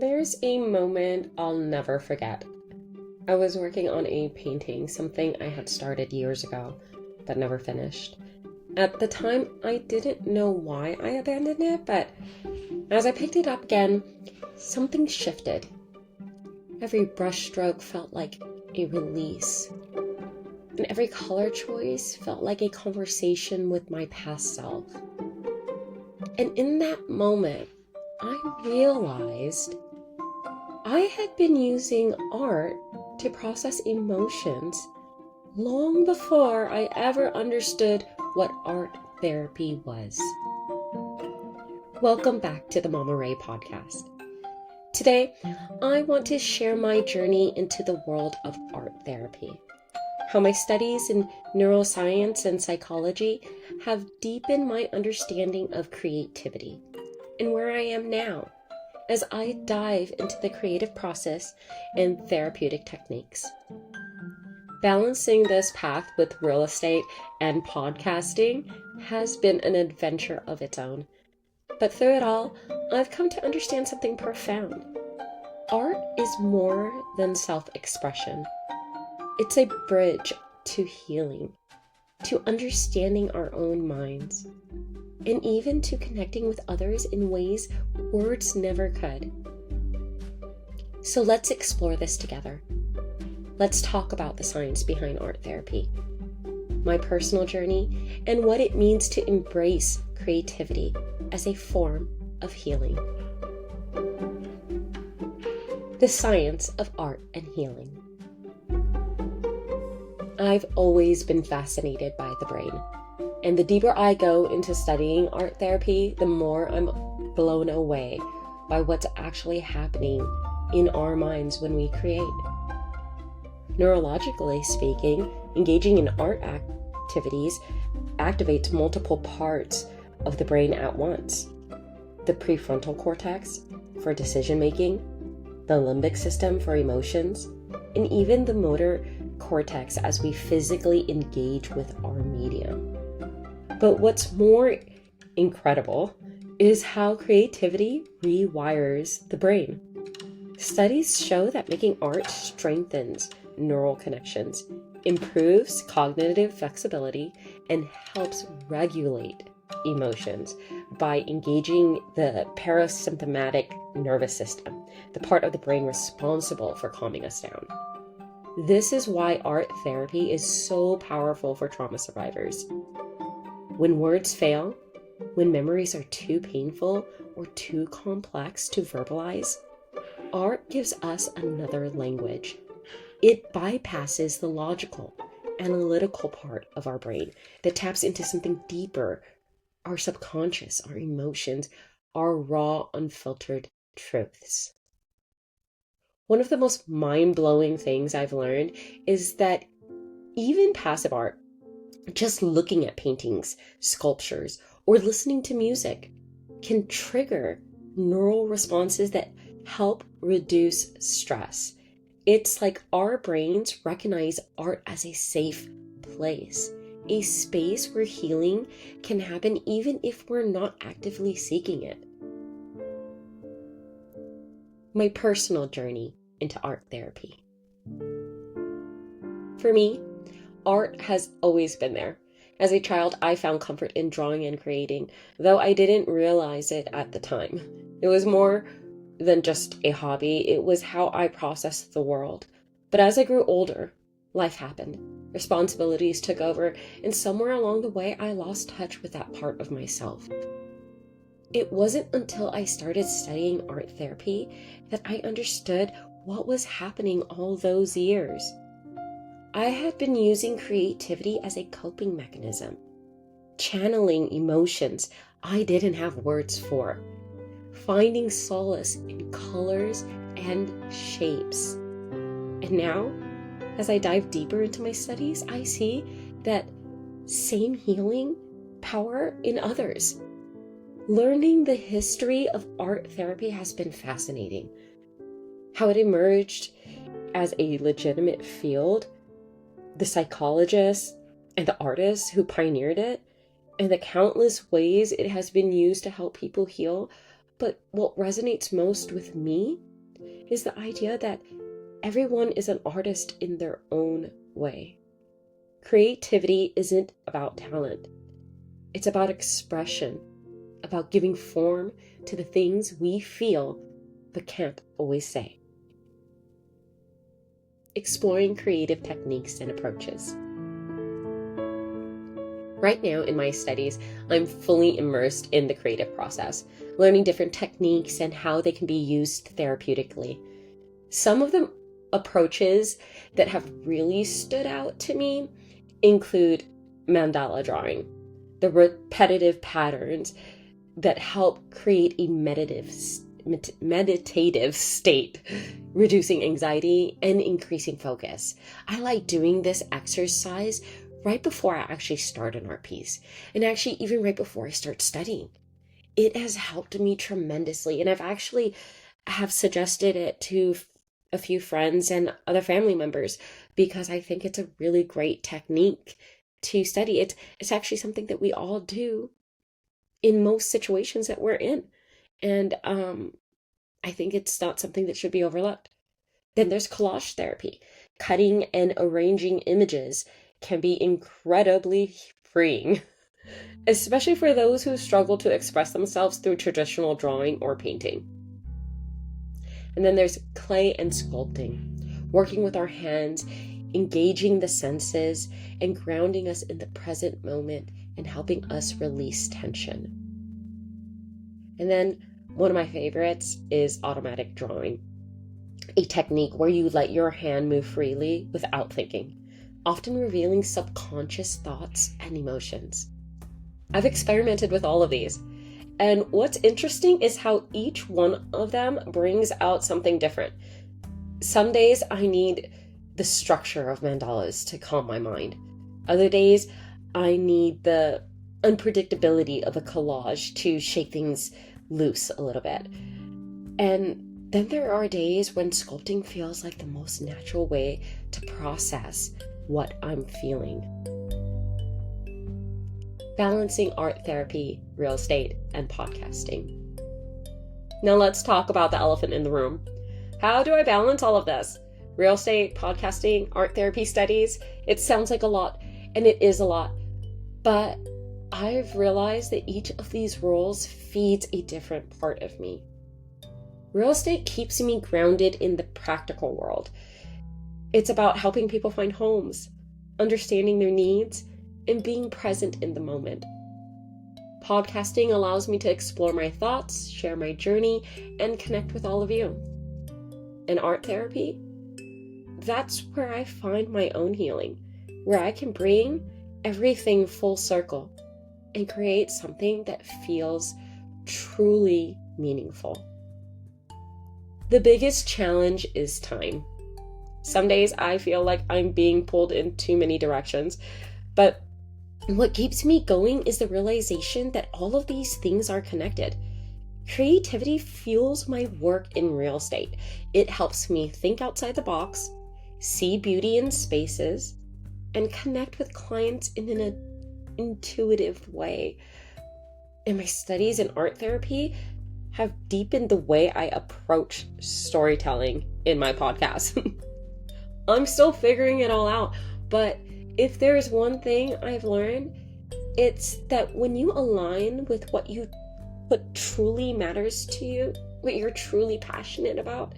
There's a moment I'll never forget. I was working on a painting, something I had started years ago, but never finished. At the time, I didn't know why I abandoned it, but as I picked it up again, something shifted. Every brushstroke felt like a release, and every color choice felt like a conversation with my past self. And in that moment, I realized I had been using art to process emotions long before I ever understood what art therapy was. Welcome back to the Mama Ray podcast. Today, I want to share my journey into the world of art therapy, how my studies in neuroscience and psychology have deepened my understanding of creativity, and where I am now as I dive into the creative process and therapeutic techniques. Balancing this path with real estate and podcasting has been an adventure of its own. But through it all, I've come to understand something profound. Art is more than self-expression. It's a bridge to healing, to understanding our own minds, and even to connecting with others in ways words never could. So let's explore this together. Let's talk about the science behind art therapy, my personal journey, and what it means to embrace creativity as a form of healing. The science of art and healing. I've always been fascinated by the brain. And the deeper I go into studying art therapy, the more I'm blown away by what's actually happening in our minds when we create. Neurologically speaking, engaging in art activities activates multiple parts of the brain at once. The prefrontal cortex for decision making, the limbic system for emotions, and even the motor cortex as we physically engage with our medium. But what's more incredible is how creativity rewires the brain. Studies show that making art strengthens neural connections, improves cognitive flexibility, and helps regulate emotions by engaging the parasympathetic nervous system, the part of the brain responsible for calming us down. This is why art therapy is so powerful for trauma survivors. When words fail, when memories are too painful or too complex to verbalize, art gives us another language. It bypasses the logical, analytical part of our brain that taps into something deeper, our subconscious, our emotions, our raw, unfiltered truths. One of the most mind-blowing things I've learned is that even passive art, just looking at paintings, sculptures, or listening to music can trigger neural responses that help reduce stress. It's like our brains recognize art as a safe place, a space where healing can happen even if we're not actively seeking it. My personal journey into art therapy. For me, art has always been there. As a child, I found comfort in drawing and creating, though I didn't realize it at the time. It was more than just a hobby. It was how I processed the world. But as I grew older, life happened. Responsibilities took over, and somewhere along the way, I lost touch with that part of myself. It wasn't until I started studying art therapy that I understood what was happening all those years. I had been using creativity as a coping mechanism, channeling emotions I didn't have words for, finding solace in colors and shapes. And now, as I dive deeper into my studies, I see that same healing power in others. Learning the history of art therapy has been fascinating. How it emerged as a legitimate field, the psychologists and the artists who pioneered it, and the countless ways it has been used to help people heal But what resonates most with me is the idea that everyone is an artist in their own way. Creativity isn't about talent. It's about expression, about giving form to the things we feel but can't always say. Exploring creative techniques and approaches. Right now in my studies, I'm fully immersed in the creative process, learning different techniques and how they can be used therapeutically. Some of the approaches that have really stood out to me include mandala drawing, the repetitive patterns that help create a meditative state, reducing anxiety and increasing focus. I like doing this exercise right before I actually start an art piece, and actually even right before I start studying. It has helped me tremendously, and I've actually have suggested it to a few friends and other family members because I think it's a really great technique to study. It's actually something that we all do in most situations that we're in, and I think it's not something that should be overlooked. Then there's collage therapy. Cutting and arranging images can be incredibly freeing, especially for those who struggle to express themselves through traditional drawing or painting. And then there's clay and sculpting, working with our hands, engaging the senses, and grounding us in the present moment and helping us release tension. And then one of my favorites is automatic drawing, a technique where you let your hand move freely without thinking, often revealing subconscious thoughts and emotions. I've experimented with all of these, and what's interesting is how each one of them brings out something different. Some days I need the structure of mandalas to calm my mind. Other days I need the unpredictability of a collage to shake things loose a little bit. And then there are days when sculpting feels like the most natural way to process what I'm feeling. Balancing art therapy, real estate, and podcasting. Now let's talk about the elephant in the room. How do I balance all of this? Real estate, podcasting, art therapy studies. It sounds like a lot, and it is a lot. But I've realized that each of these roles feeds a different part of me. Real estate keeps me grounded in the practical world. It's about helping people find homes, understanding their needs, and being present in the moment. Podcasting allows me to explore my thoughts, share my journey, and connect with all of you. And art therapy? That's where I find my own healing, where I can bring everything full circle and create something that feels truly meaningful. The biggest challenge is time. Some days I feel like I'm being pulled in too many directions, but what keeps me going is the realization that all of these things are connected. Creativity fuels my work in real estate. It helps me think outside the box, see beauty in spaces, and connect with clients in an intuitive way. And my studies in art therapy have deepened the way I approach storytelling in my podcast. I'm still figuring it all out, but if there's one thing I've learned, it's that when you align with what truly matters to you, what you're truly passionate about,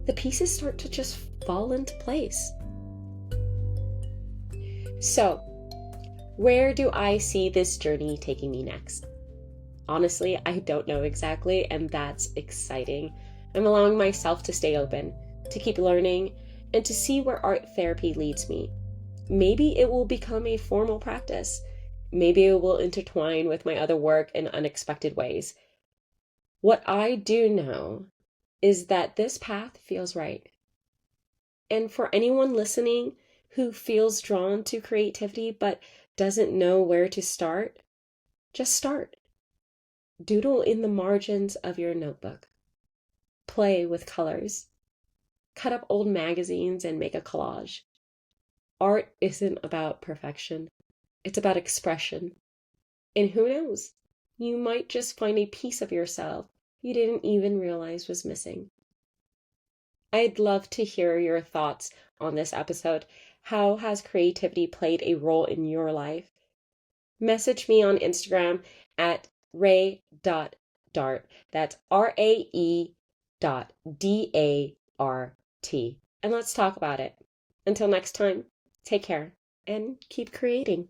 the pieces start to just fall into place. So, where do I see this journey taking me next? Honestly, I don't know exactly, and that's exciting. I'm allowing myself to stay open, to keep learning, and to see where art therapy leads me. Maybe it will become a formal practice. Maybe it will intertwine with my other work in unexpected ways. What I do know is that this path feels right. And for anyone listening who feels drawn to creativity but doesn't know where to start, just start. Doodle in the margins of your notebook. Play with colors. Cut up old magazines and make a collage. Art isn't about perfection. It's about expression. And who knows? You might just find a piece of yourself you didn't even realize was missing. I'd love to hear your thoughts on this episode. How has creativity played a role in your life? Message me on Instagram at ray.dart. That's RAE.DART. And let's talk about it. Until next time, take care and keep creating.